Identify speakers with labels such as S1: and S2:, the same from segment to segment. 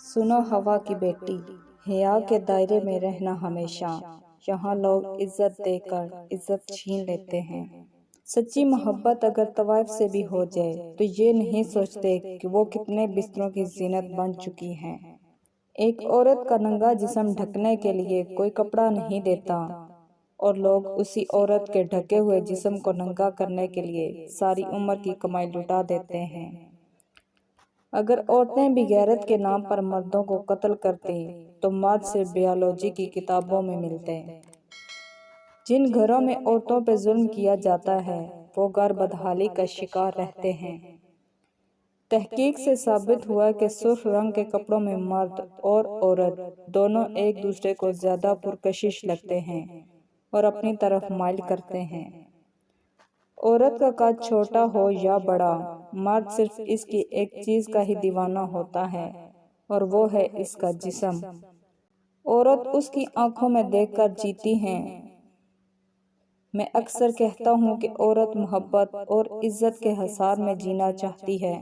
S1: سنو ہوا کی بیٹی، حیا کے دائرے میں رہنا ہمیشہ، یہاں لوگ عزت دے کر عزت چھین لیتے ہیں۔ سچی محبت اگر طوائف سے بھی ہو جائے تو یہ نہیں سوچتے کہ وہ کتنے بستروں کی زینت بن چکی ہیں۔ ایک عورت کا ننگا جسم ڈھکنے کے لیے کوئی کپڑا نہیں دیتا، اور لوگ اسی عورت کے ڈھکے ہوئے جسم کو ننگا کرنے کے لیے ساری عمر کی کمائی لٹا دیتے ہیں۔ اگر عورتیں بھی غیرت کے نام پر مردوں کو قتل کرتی تو مرد سے بیالوجی کی کتابوں میں ملتے۔ جن گھروں میں عورتوں پہ ظلم کیا جاتا ہے وہ گھر بدحالی کا شکار رہتے ہیں۔ تحقیق سے ثابت ہوا کہ سرخ رنگ کے کپڑوں میں مرد اور عورت دونوں ایک دوسرے کو زیادہ پرکشش لگتے ہیں اور اپنی طرف مائل کرتے ہیں۔ عورت کا قد چھوٹا ہو یا بڑا، مرد صرف اس کی ایک چیز کا ہی دیوانہ ہوتا ہے اور وہ ہے اس کا جسم۔ عورت اس کی آنکھوں میں دیکھ کر جیتی ہے۔ میں اکثر کہتا ہوں کہ عورت محبت اور عزت کے حصار میں جینا چاہتی ہے۔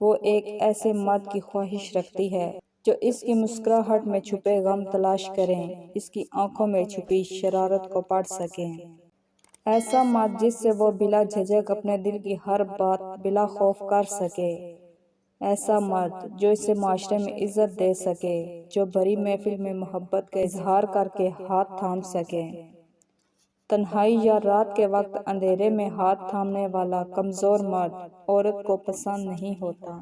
S1: وہ ایک ایسے مرد کی خواہش رکھتی ہے جو اس کی مسکراہٹ میں چھپے غم تلاش کریں، اس کی آنکھوں میں چھپی شرارت کو پڑھ سکیں۔ ایسا مرد جس سے وہ بلا جھجک اپنے دل کی ہر بات بلا خوف کر سکے۔ ایسا مرد جو اسے معاشرے میں عزت دے سکے، جو بھری محفل میں محبت کا اظہار کر کے ہاتھ تھام سکے۔ تنہائی یا رات کے وقت اندھیرے میں ہاتھ تھامنے والا کمزور مرد عورت کو پسند نہیں ہوتا۔